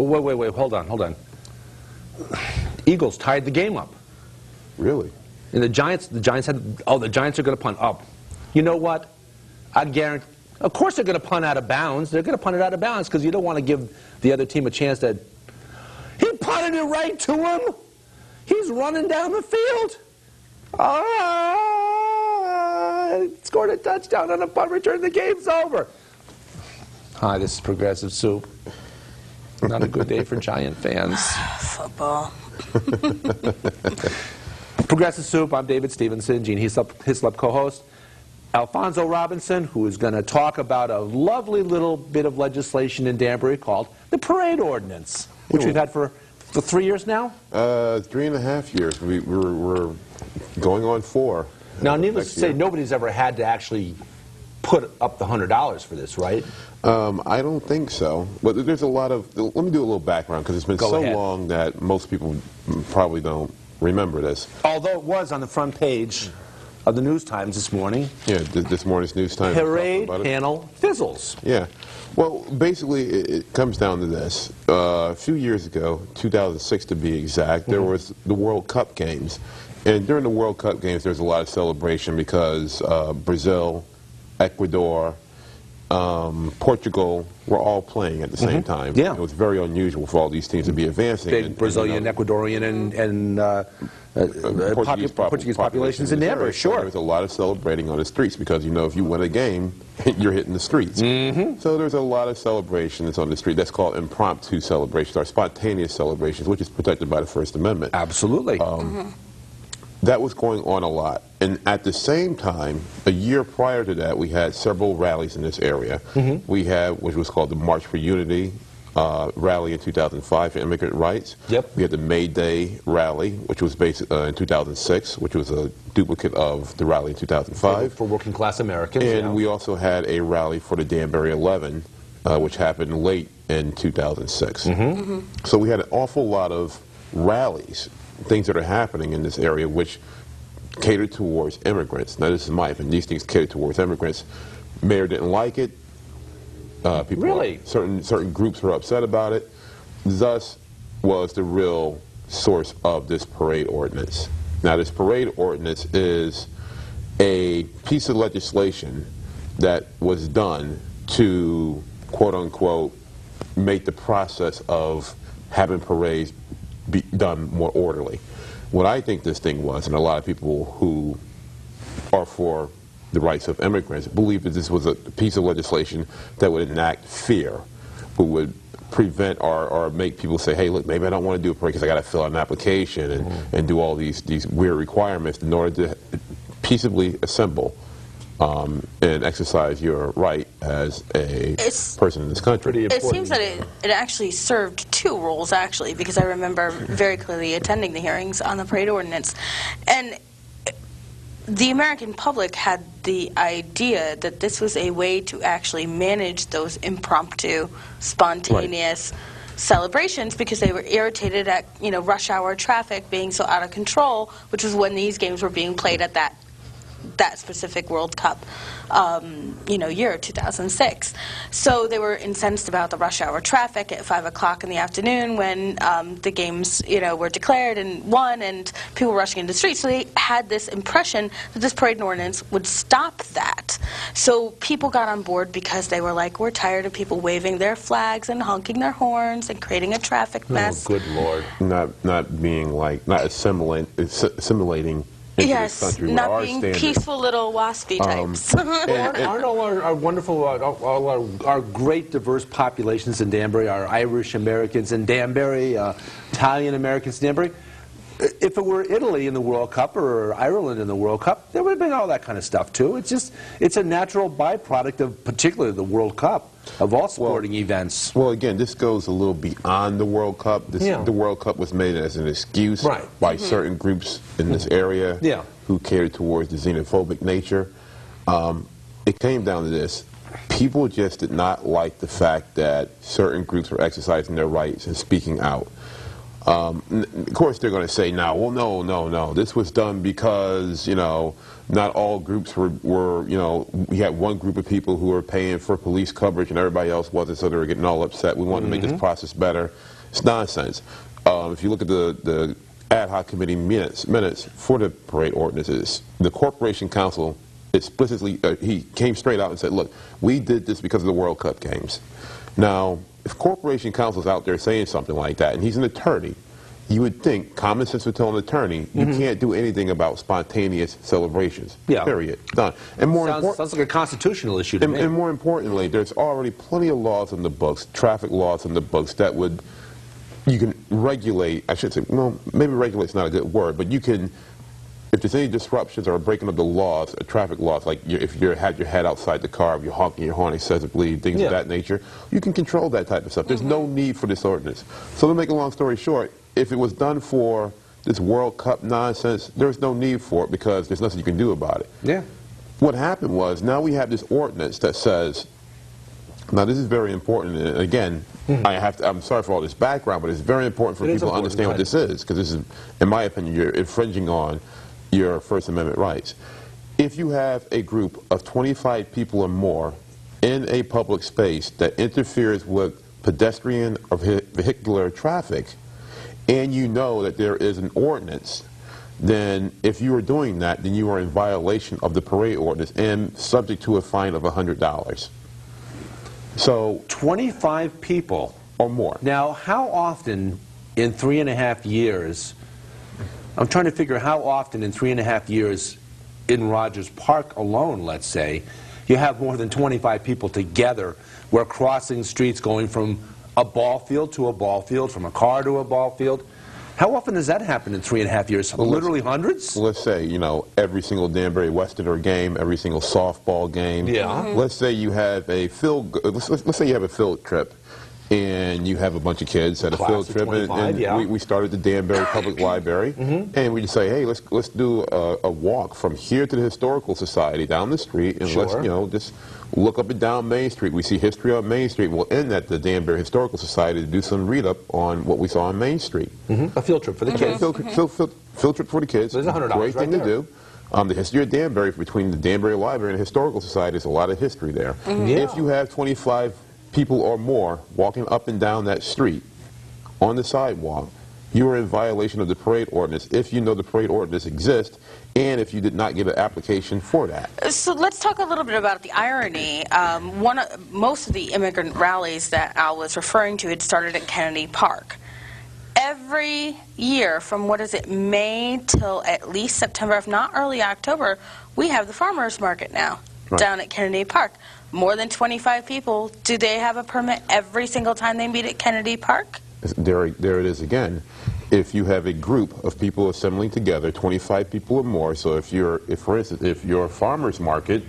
Wait, hold on. Eagles tied the game up. Really? And the Giants had, the Giants are going to punt up. You know what? I guarantee, of course they're going to punt out of bounds. They're going to punt it out of bounds because you don't want to give the other team a chance that, he punted it right to him. He's running down the field. Scored a touchdown on a punt return. The game's over. Hi, this is Progressive Soup. Not a good day for Giant fans. Football. Progressive Soup, I'm David Stevenson, Gene Hislop co-host. Alfonso Robinson, who is going to talk about a lovely little bit of legislation in Danbury called the Parade Ordinance, which we've had for 3 years now? 3.5 years. We're going on 4. Now, needless to say, nobody's ever had to actually put up the $100 for this, right? I don't think so. But there's a lot of... Let me do a little background, because it's been so long that most people probably don't remember this. Although it was on the front page of the News Times this morning. Yeah, this morning's News Times. Parade panel fizzles. Yeah. Well, basically, it comes down to this. A few years ago, 2006 to be exact, there was the World Cup games. And during the World Cup games, there was a lot of celebration because Brazil, Ecuador, Portugal were all playing at the same time. Yeah. It was very unusual for all these teams to be advancing. Big Brazilian, Ecuadorian, and Portuguese populations in Danbury, sure. There was a lot of celebrating on the streets because, you know, if you win a game, you're hitting the streets. So there's a lot of celebrations on the street. That's called impromptu celebrations or spontaneous celebrations, which is protected by the First Amendment. Absolutely. That was going on a lot. And at the same time, a year prior to that, we had several rallies in this area. We had, which was called the March for Unity rally in 2005 for immigrant rights. We had the May Day rally, which was based in 2006, which was a duplicate of the rally in 2005. For working class Americans. And we also had a rally for the Danbury 11, which happened late in 2006. So we had an awful lot of rallies, things that are happening in this area which cater towards immigrants. Now, this is my opinion. These things cater towards immigrants. Mayor didn't like it. Certain groups were upset about it. Thus was the real source of this parade ordinance. Now, this parade ordinance is a piece of legislation that was done to, quote unquote, make the process of having parades be done more orderly. What I think this thing was, and a lot of people who are for the rights of immigrants believe that this was a piece of legislation that would enact fear, who would prevent or make people say, hey, look, maybe I don't want to do a parade because I got to fill out an application and do all these weird requirements in order to peaceably assemble and exercise your right as a person in this country. It seems that it actually served 2 roles, actually, because I remember very clearly attending the hearings on the parade ordinance. And the American public had the idea that this was a way to actually manage those impromptu, spontaneous celebrations because they were irritated at, you know, rush hour traffic being so out of control, which was when these games were being played at that specific World Cup, year 2006. So they were incensed about the rush hour traffic at 5 o'clock in the afternoon when the games, were declared and won, and people were rushing into the streets. So they had this impression that this parade ordinance would stop that. So people got on board because they were like, we're tired of people waving their flags and honking their horns and creating a traffic mess. Oh, good Lord. Not being like, not assimilating yes, not being peaceful little waspy types. Aren't all our wonderful, our great diverse populations in Danbury, our Irish Americans in Danbury, Italian Americans in Danbury, if it were Italy in the World Cup or Ireland in the World Cup, there would have been all that kind of stuff too. It's a natural byproduct of particularly the World Cup, of all sporting events. Well, again, this goes a little beyond the World Cup. The World Cup was made as an excuse by certain groups in this area who catered towards the xenophobic nature. It came down to this. People just did not like the fact that certain groups were exercising their rights and speaking out. Of course, they're going to say now, well, no. This was done because, not all groups were, we had one group of people who were paying for police coverage and everybody else wasn't, so they were getting all upset. We wanted to make this process better. It's nonsense. If you look at the ad hoc committee minutes for the parade ordinances, the Corporation Counsel explicitly, he came straight out and said, look, we did this because of the World Cup games. Now, if Corporation Counsel's out there saying something like that, and he's an attorney, you would think, common sense would tell an attorney, you can't do anything about spontaneous celebrations. Yeah. Period. Done. And more sounds like a constitutional issue to me. And more importantly, there's already plenty of laws in the books, traffic laws in the books, that would, you can regulate, I should say, well, maybe regulate's not a good word, but you can, if there's any disruptions or breaking of the laws, traffic laws, like if you had your head outside the car, if you're honking your horn excessively, things of that nature, you can control that type of stuff. There's no need for this ordinance. So to make a long story short, if it was done for this World Cup nonsense, there's no need for it because there's nothing you can do about it. Yeah. What happened was, now we have this ordinance that says, now this is very important, and again, I'm sorry for all this background, but it's very important for people to understand what this is, because this is, in my opinion, you're infringing on your First Amendment rights. If you have a group of 25 people or more in a public space that interferes with pedestrian or vehicular traffic, and you know that there is an ordinance, then if you are doing that, then you are in violation of the parade ordinance and subject to a fine of $100. So 25 people or more. Now, how often in 3.5 years, I'm trying to figure how often in 3.5 years in Rogers Park alone, let's say, you have more than 25 people together where crossing streets going from a ball field to a ball field, from a car to a ball field. How often does that happen in 3.5 years? Well, literally hundreds? Let's say, you know, every single Danbury Westerner game, every single softball game. Yeah. Let's say you have a let's say you have a field trip, and you have a bunch of kids at a field trip, and we started the Danbury Public Library, and we just say, hey, let's do a walk from here to the Historical Society down the street, and let's, you know, just look up and down Main Street. We see history on Main Street. We'll end at the Danbury Historical Society to do some read-up on what we saw on Main Street. A field trip for the kids. Field trip for the kids. There's $100 Great thing right to do. The history of Danbury, between the Danbury Library and the Historical Society, is a lot of history there. If you have 25 people or more walking up and down that street on the sidewalk, you are in violation of the parade ordinance if you know the parade ordinance exists and if you did not get an application for that. So let's talk a little bit about the irony. Most of the immigrant rallies that Al was referring to had started at Kennedy Park. Every year, from what is it, May till at least September, if not early October, we have the farmers market now down at Kennedy Park. More than 25 people. Do they have a permit every single time they meet at Kennedy Park? There it is again. If you have a group of people assembling together, 25 people or more, so for instance, if you're a farmer's market,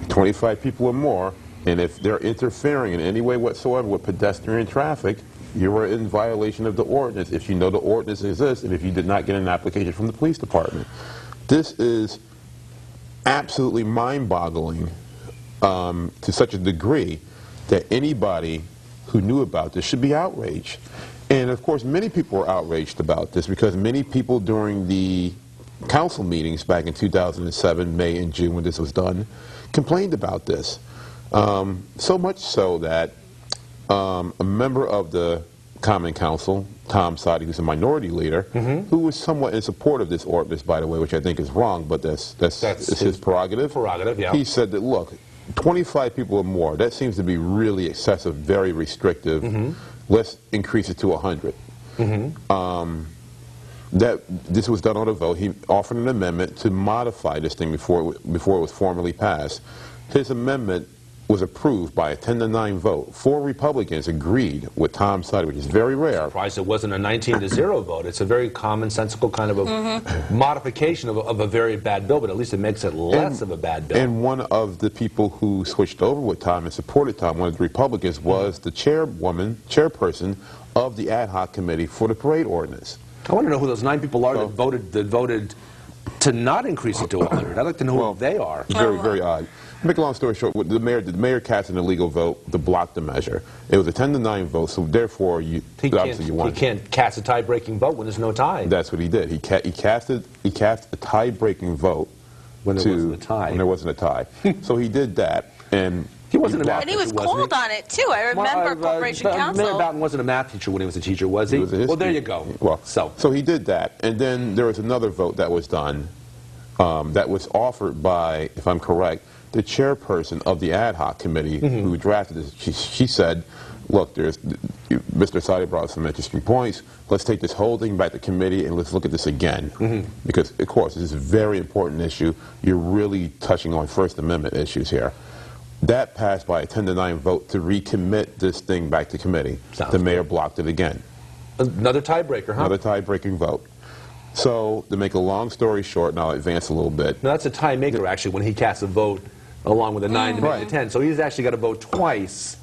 25 people or more, and if they're interfering in any way whatsoever with pedestrian traffic, you are in violation of the ordinance if you know the ordinance exists and if you did not get an application from the police department. This is absolutely mind-boggling to such a degree that anybody who knew about this should be outraged. And of course, many people were outraged about this because many people during the council meetings back in 2007, May and June, when this was done, complained about this. So much so that a member of the Common Council, Tom Soddy, who's a minority leader, who was somewhat in support of this ordinance, by the way, which I think is wrong, but that's his prerogative. He said that, look, 25 people or more, that seems to be really excessive, very restrictive. Let's increase it to 100. This was done on a vote. He offered an amendment to modify this thing before it was formally passed. His amendment was approved by a 10-to-9 vote. 4 Republicans agreed with Tom Soddy, which is very rare. I'm surprised it wasn't a 19-0 vote. It's a very commonsensical kind of a modification of a very bad bill, but at least it makes it less of a bad bill. And one of the people who switched over with Tom and supported Tom, one of the Republicans, was the chairperson of the ad hoc committee for the parade ordinance. I want to know who those 9 people are that voted to not increase it to 100. I'd like to know who they are. Very, very odd. Make a long story short, the mayor cast an illegal vote to block the measure. It was a 10-to-9 vote, so therefore obviously you won. He can't cast a tie-breaking vote when there's no tie. That's what he did. He cast a tie-breaking vote when there wasn't a tie. When there wasn't a tie. So he did that, and He wasn't a math And he was teacher, wasn't called on it, too. I remember Corporation Council. Mayor Boughton wasn't a math teacher when he was a teacher, was he? He was a history. Well, there you go. Well, so he did that. And then there was another vote that was done that was offered by, if I'm correct, the chairperson of the ad hoc committee who drafted this. She said, look, Mr. Sadi brought some interesting points. Let's take this whole thing back to committee and let's look at this again. Because, of course, this is a very important issue. You're really touching on First Amendment issues here. That passed by a 10-9 vote to recommit this thing back to committee. The mayor blocked it again. Another tiebreaker, huh? Another tie-breaking vote. So, to make a long story short, and I'll advance a little bit. No, that's a tie maker, actually, when he casts a vote along with a 9 to make it 10. So he's actually got to vote twice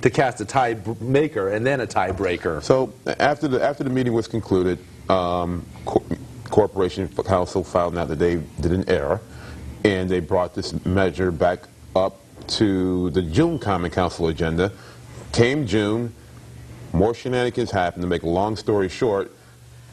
to cast a tie maker and then a tiebreaker. So after the meeting was concluded, Corporation Council found out that they did an error, and they brought this measure back up to the June Common Council agenda. Came June, more shenanigans happened. To make a long story short,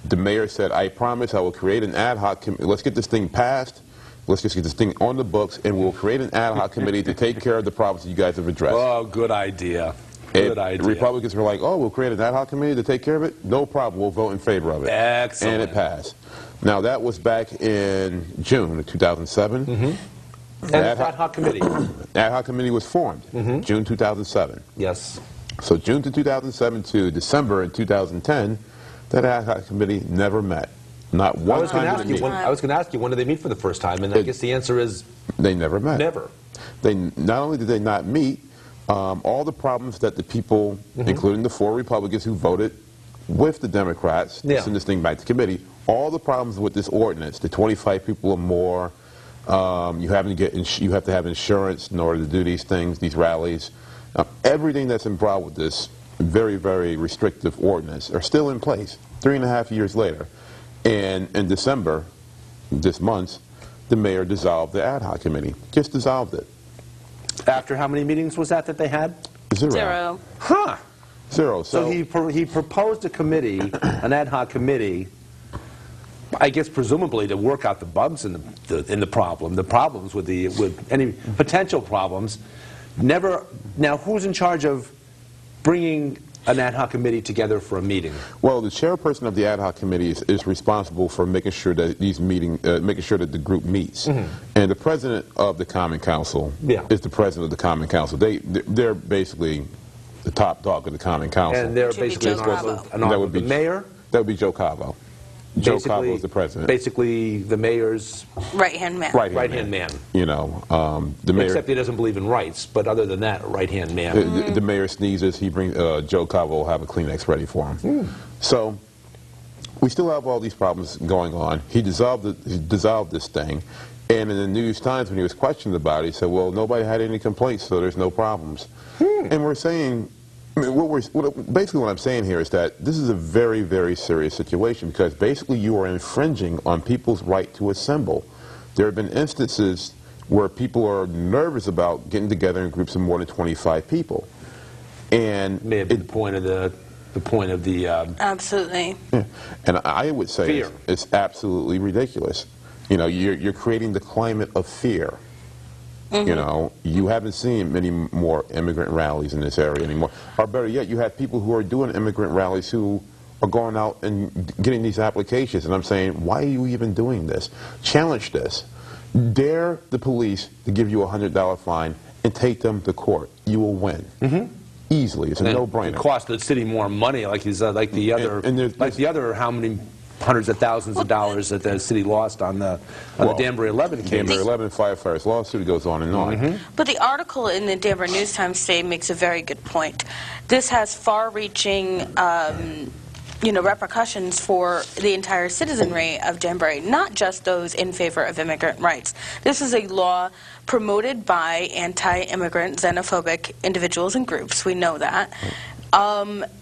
the mayor said, I promise I will create an ad hoc committee. Let's get this thing passed. Let's just get this thing on the books, and we'll create an ad hoc committee to take care of the problems that you guys have addressed. Oh, good idea. Good idea. Republicans were like, oh, we'll create an ad hoc committee to take care of it? No problem. We'll vote in favor of it. Excellent. And it passed. Now, that was back in June of 2007. And the ad hoc committee? Ad hoc committee was formed, June 2007. Yes. So June to 2007 to December in 2010, that ad hoc committee never met. Not one time did they meet. I was going to ask you, when did they meet for the first time? And I guess the answer is... They never met. Never. Not only did they not meet, all the problems that the people, including the 4 Republicans who voted with the Democrats to send this thing back to committee, all the problems with this ordinance, the 25 people or more, you have to have insurance in order to do these things, these rallies, everything that's involved with this very, very restrictive ordinance are still in place 3.5 years later. And in December, this month, the mayor dissolved the ad hoc committee. Just dissolved it. After how many meetings was that they had? Zero. Huh. Zero. So he proposed a committee, an ad hoc committee, I guess presumably to work out the bugs in the problems with any potential problems. Never. Now, who's in charge of bringing an ad hoc committee together for a meeting? Well, the chairperson of the ad hoc committee is responsible for making sure that making sure that the group meets. And the president of the Common Council is the president of the Common Council. They're basically the top dog of the Common Council. And they're basically an arm of the mayor? That would be Joe Cavo. Joe Cavo is the president. Basically, the mayor's right-hand man. Right-hand man. You know, the mayor. Except he doesn't believe in rights, but other than that, a right-hand man. The mayor sneezes, he brings Joe Cavo will have a Kleenex ready for him. So we still have all these problems going on. He dissolved this thing, and in the New York Times, when he was questioned about it, he said, "Well, nobody had any complaints, so there's no problems." And we're saying. Basically what I'm saying here is that this is a very, very serious situation because basically you are infringing on people's right to assemble. There have been instances where people are nervous about getting together in groups of more than 25 people. And may have been the point of the absolutely. Yeah. And I would say fear. It's absolutely ridiculous. You know, you're creating the climate of fear. You know, you haven't seen many more immigrant rallies in this area anymore. Or better yet, you have people who are doing immigrant rallies who are going out and getting these applications. And I'm saying, why are you even doing this? Challenge this. Dare the police to give you a $100 fine and take them to court. You will win. Easily. It's a no-brainer. It costs the city more money, like the other how many hundreds of thousands of dollars that the city lost on the Danbury 11 case. Danbury 11 firefighters lawsuit goes on and on. But the article in the Danbury News-Times today makes a very good point. This has far-reaching repercussions for the entire citizenry of Danbury, not just those in favor of immigrant rights. This is a law promoted by anti-immigrant, xenophobic individuals and groups. We know that.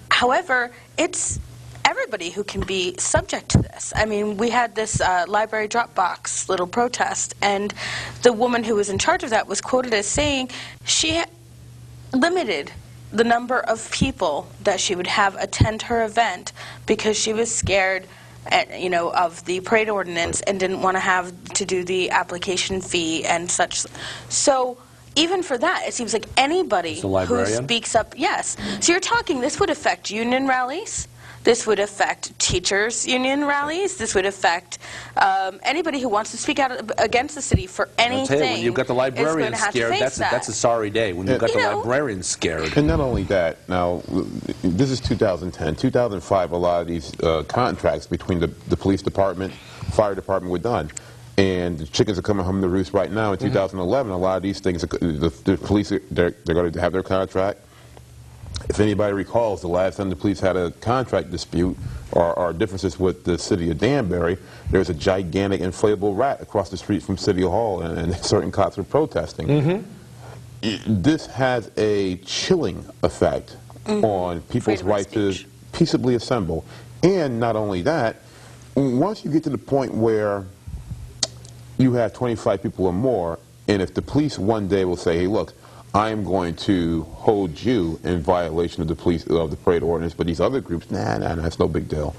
However, it's everybody who can be subject to this. I mean, we had this library Dropbox little protest, and the woman who was in charge of that was quoted as saying she limited the number of people that she would have attend her event because she was scared of the parade ordinance and didn't want to have to do the application fee and such. So even for that, it seems like anybody who speaks up, yes. So you're talking, this would affect union rallies. This would affect teachers' union rallies. This would affect anybody who wants to speak out against the city for anything. I'll tell you, when you've got the librarians scared, that's a sorry day. When you've got the librarians scared. And not only that, now, this is 2010. 2005, a lot of these contracts between the police department, fire department were done. And the chickens are coming home to roost right now. In 2011, a lot of these things, the police, they're going to have their contract. If anybody recalls, the last time the police had a contract dispute or differences with the city of Danbury, there was a gigantic inflatable rat across the street from City Hall, and certain cops were protesting. This has a chilling effect on people's right to peaceably assemble. And not only that, once you get to the point where you have 25 people or more, and if the police one day will say, hey, look, I am going to hold you in violation of the parade ordinance, but these other groups, nah, that's no big deal.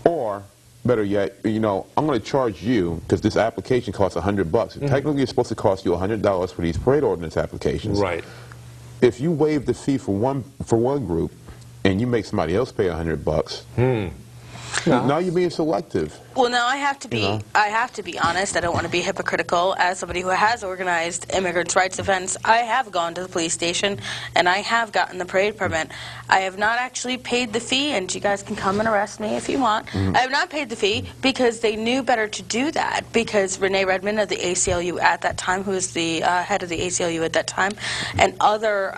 Or, better yet, I'm going to charge you, because this application costs $100. Technically, it's supposed to cost you $100 for these parade ordinance applications. Right. If you waive the fee for one group, and you make somebody else pay $100, now you're being selective. Well, now I have to be. I have to be honest. I don't want to be hypocritical. As somebody who has organized immigrants' rights events, I have gone to the police station and I have gotten the parade permit. I have not actually paid the fee, and you guys can come and arrest me if you want. I have not paid the fee because they knew better to do that. Because Renee Redmond of the ACLU at that time, who was the head of the ACLU at that time, and other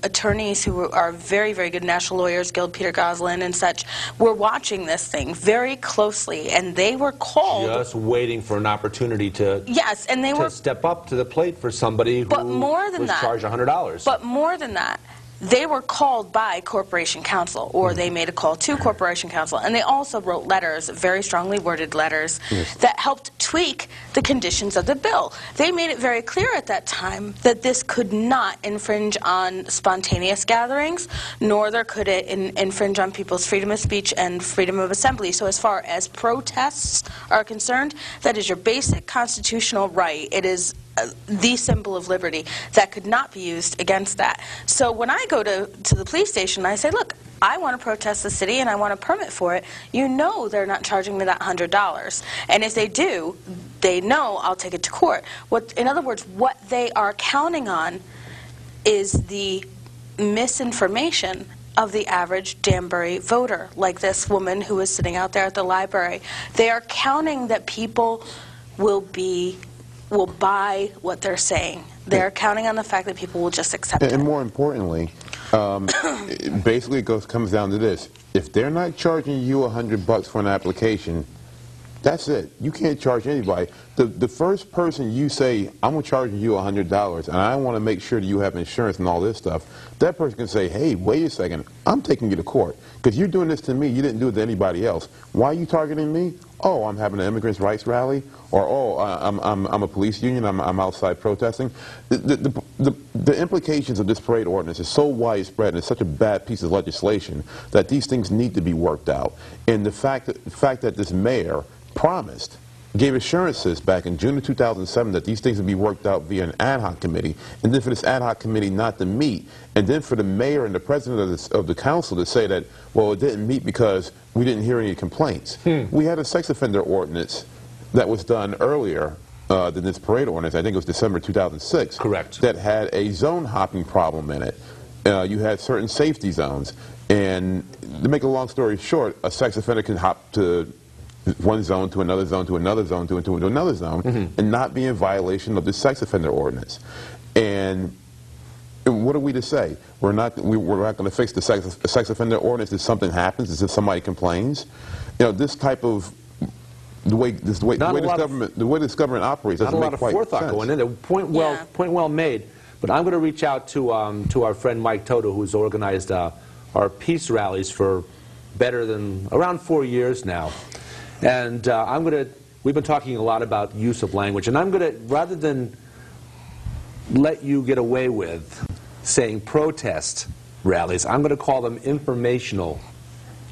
attorneys who are very, very good national lawyers, Guild Peter Goslin and such, were watching this thing very closely, and they were called just waiting for an opportunity to and they were step up to the plate for somebody who was charged $100. But more than that, they were called by Corporation Counsel, or they made a call to Corporation Counsel, and they also wrote letters, very strongly worded letters, that helped tweak the conditions of the bill. They made it very clear at that time that this could not infringe on spontaneous gatherings, nor could it infringe on people's freedom of speech and freedom of assembly. So as far as protests are concerned, that is your basic constitutional right. It is the symbol of liberty that could not be used against that. So when I go to the police station, I say, look, I want to protest the city and I want a permit for it. You know they're not charging me that $100. And if they do, they know I'll take it to court. In other words, what they are counting on is the misinformation of the average Danbury voter, like this woman who is sitting out there at the library. They are counting that people will buy what they're saying. They're counting on the fact that people will just accept it. And more importantly, basically it comes down to this. If they're not charging you $100 for an application, that's it. You can't charge anybody. The first person you say, I'm charging you $100 and I want to make sure that you have insurance and all this stuff, that person can say, hey, wait a second, I'm taking you to court because you're doing this to me, you didn't do it to anybody else. Why are you targeting me? Oh, I'm having an immigrants' rights rally, or oh, I'm a police union, I'm outside protesting. The implications of this parade ordinance is so widespread and it's such a bad piece of legislation that these things need to be worked out. And the fact that this mayor promised, gave assurances back in June of 2007 that these things would be worked out via an ad hoc committee, and then for this ad hoc committee not to meet, and then for the mayor and the president of the council to say that, well, it didn't meet because we didn't hear any complaints. We had a sex offender ordinance that was done earlier than this parade ordinance. I think it was December 2006. Correct. That had a zone hopping problem in it. You had certain safety zones. And to make a long story short, a sex offender can hop to one zone to another zone to another zone to another zone and not be in violation of the sex offender ordinance. And what are we to say? We're not going to fix the sex offender ordinance if something happens, if somebody complains. This type of the way this government operates doesn't make quite sense. Not a lot of forethought going in there. Point well made. But I'm going to reach out to our friend Mike Toto, who's organized our peace rallies for better than around 4 years now. And we've been talking a lot about use of language, and I'm going to, rather than let you get away with saying protest rallies, I'm going to call them informational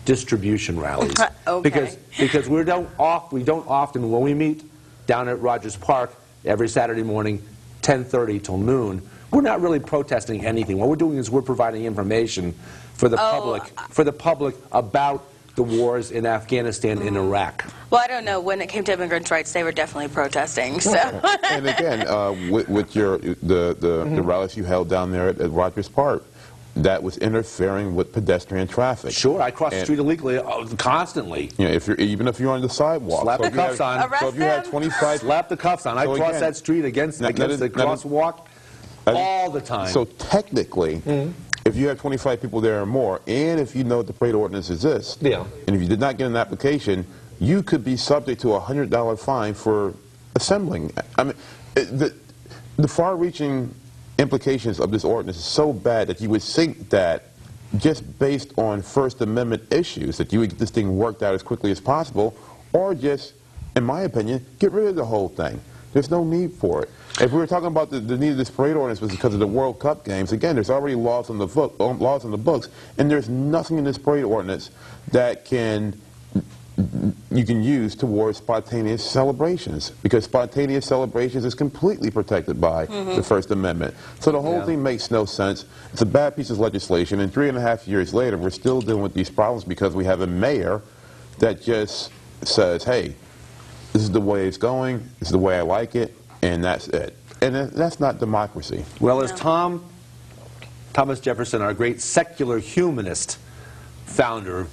distribution rallies. Okay. Because we don't often, when we meet down at Rogers Park every Saturday morning, 10:30 till noon, we're not really protesting anything. What we're doing is we're providing information for the public about the wars in Afghanistan and Iraq. Well, I don't know. When it came to immigrants' rights, they were definitely protesting. So. And again, with the rallies you held down there at Rogers Park, that was interfering with pedestrian traffic. Sure, I cross the street illegally constantly. You know, even if you're on the sidewalk. Slap the cuffs on. Arrest so if you had 25, slap the cuffs on. I cross that street against the crosswalk all the time. So technically, if you have 25 people there or more, and if you know the parade ordinance exists, and if you did not get an application, you could be subject to a $100 fine for assembling. I mean, the far-reaching implications of this ordinance is so bad that you would think that just based on First Amendment issues that you would get this thing worked out as quickly as possible, or just, in my opinion, get rid of the whole thing. There's no need for it. If we were talking about the need of this parade ordinance was because of the World Cup games, again, there's already laws on the books, and there's nothing in this parade ordinance that you can use towards spontaneous celebrations, because spontaneous celebrations is completely protected by the First Amendment. So the whole thing makes no sense. It's a bad piece of legislation, and 3.5 years later, we're still dealing with these problems because we have a mayor that just says, hey, this is the way it's going, this is the way I like it, and that's it. And that's not democracy. Well, as Thomas Jefferson, our great secular humanist founder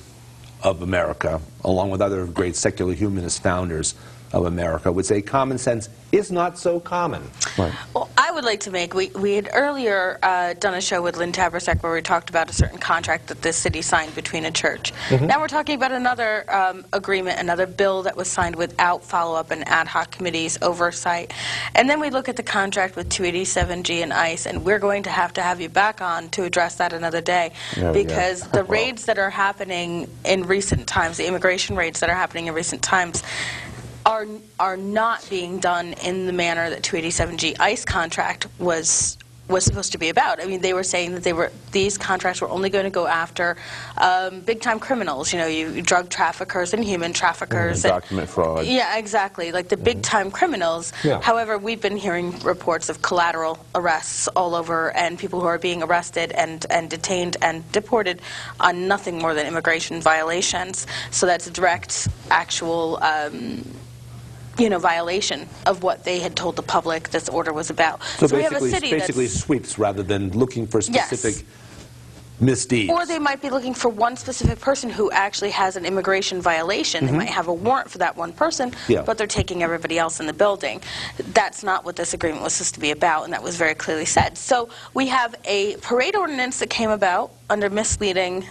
of America, along with other great secular humanist founders of America, would say common sense is not so common. Right. Well, I would like to make, we had earlier done a show with Lynn Tabersack where we talked about a certain contract that this city signed between a church. Now we're talking about another agreement, another bill that was signed without follow-up and ad hoc committees oversight. And then we look at the contract with 287G and ICE, and we're going to have you back on to address that another day, because the raids that are happening in recent times, the immigration raids that are happening in recent times, are not being done in the manner that 287G ICE contract was supposed to be about. I mean, they were saying that these contracts were only going to go after big-time criminals, you know, drug traffickers and human traffickers. Document fraud. Yeah, exactly, like the big-time criminals. However, we've been hearing reports of collateral arrests all over, and people who are being arrested and detained and deported on nothing more than immigration violations. So that's a direct, actual violation of what they had told the public this order was about. So we have a city basically sweeps rather than looking for specific misdeeds. Or they might be looking for one specific person who actually has an immigration violation. They might have a warrant for that one person, but they're taking everybody else in the building. That's not what this agreement was supposed to be about, and that was very clearly said. So we have a parade ordinance that came about under misleading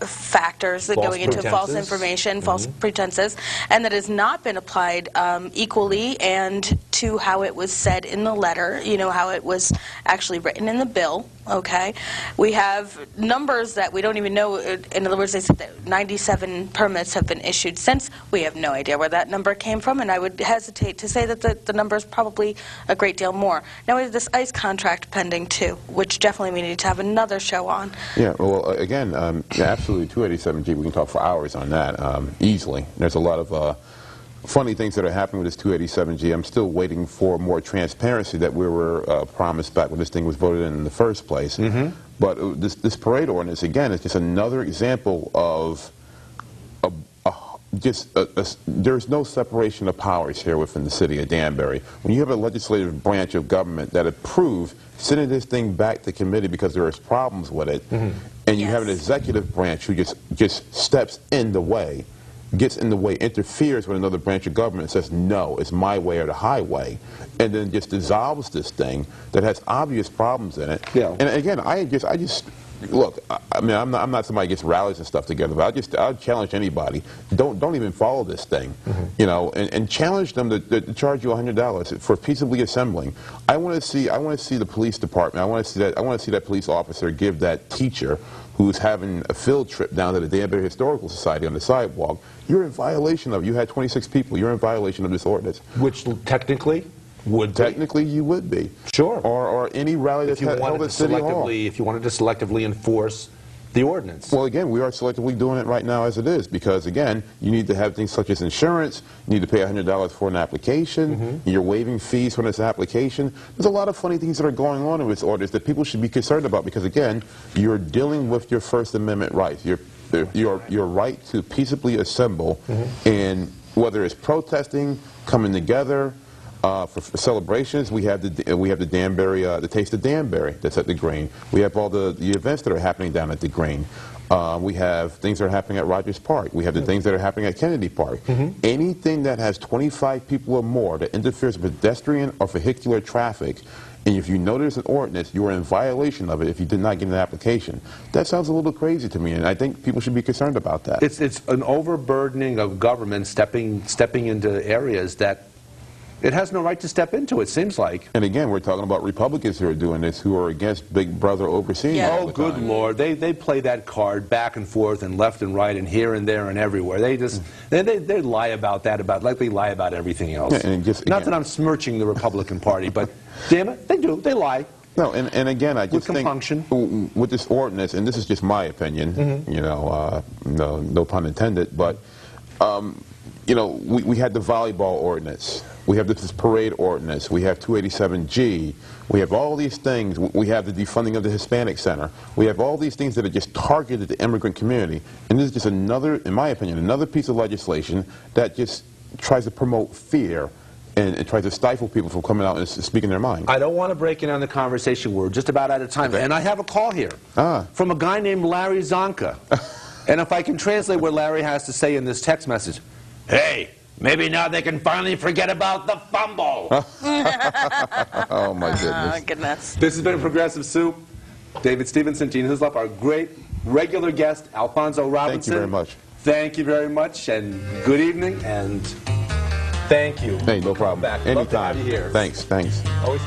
factors that going into false information, false pretenses, and that has not been applied equally and to how it was said in the letter, you know, how it was actually written in the bill, okay? We have numbers that we don't even know. In other words, they said that 97 permits have been issued since. We have no idea where that number came from, and I would hesitate to say that the number is probably a great deal more. Now we have this ICE contract pending too, which definitely we need to have another show on. Yeah, well, again, absolutely, 287G, we can talk for hours on that, easily. There's a lot of funny things that are happening with this 287G. I'm still waiting for more transparency that we were promised back when this thing was voted in the first place. But this parade ordinance, again, is just another example of there's no separation of powers here within the city of Danbury. When you have a legislative branch of government that approved sending this thing back to committee because there is problems with it, and you have an executive branch who just steps in the way, gets in the way, interferes with another branch of government and says, no, it's my way or the highway, and then just dissolves this thing that has obvious problems in it. And again, I just look, I mean, I'm not somebody who gets rallies and stuff together, but I'll challenge anybody. Don't even follow this thing, you know, and challenge them to charge you $100 for peaceably assembling. I want to see the police department. I want to see that police officer give that teacher who's having a field trip down to the Danbury Historical Society on the sidewalk. You're in violation of. You had 26 people. You're in violation of this ordinance. Which technically would technically you would be. Sure. Or any rally that's held at City Hall. If you wanted to selectively enforce the ordinance. Well, again, we are selectively doing it right now as it is because, again, you need to have things such as insurance, you need to pay $100 for an application, you're waiving fees for this application. There's a lot of funny things that are going on in this ordinance that people should be concerned about because, again, you're dealing with your First Amendment rights, your right to peaceably assemble, and whether it's protesting, coming together, for celebrations, we have the Danbury, the Taste of Danbury that's at the Green. We have all the events that are happening down at the Green. We have things that are happening at Rogers Park. We have the things that are happening at Kennedy Park. Anything that has 25 people or more that interferes with pedestrian or vehicular traffic, and if you notice an ordinance, you are in violation of it if you did not get an application. That sounds a little crazy to me, and I think people should be concerned about that. It's an overburdening of government stepping into areas that it has no right to step into, it seems like. And again, we're talking about Republicans who are doing this, who are against Big Brother overseeing it all the good time. Lord. They play that card back and forth and left and right and here and there and everywhere. They just, they lie about that, like they lie about everything else. Yeah, and just, Not again, that I'm smirching the Republican Party, but damn it, they do. They lie. No, and again, I just think with this ordinance, and this is just my opinion, you know, no pun intended, but you know, we had the volleyball ordinance, we have this parade ordinance, we have 287G, we have all these things, we have the defunding of the Hispanic Center, we have all these things that are just targeted the immigrant community, and this is just another, in my opinion, another piece of legislation that just tries to promote fear and tries to stifle people from coming out and speaking their mind. I don't want to break in on the conversation. We're just about out of time. Okay. And I have a call here from a guy named Larry Zonka. And if I can translate what Larry has to say in this text message. Hey, maybe now they can finally forget about the fumble. Oh, my goodness. Oh, goodness. This has been Progressive Soup. David Stevenson, Gene Hislop, our great regular guest, Alfonso Robinson. Thank you very much. Thank you very much, and good evening, and thank you. Hey, no problem. Back. Anytime. Love to have you here. Thanks. Always.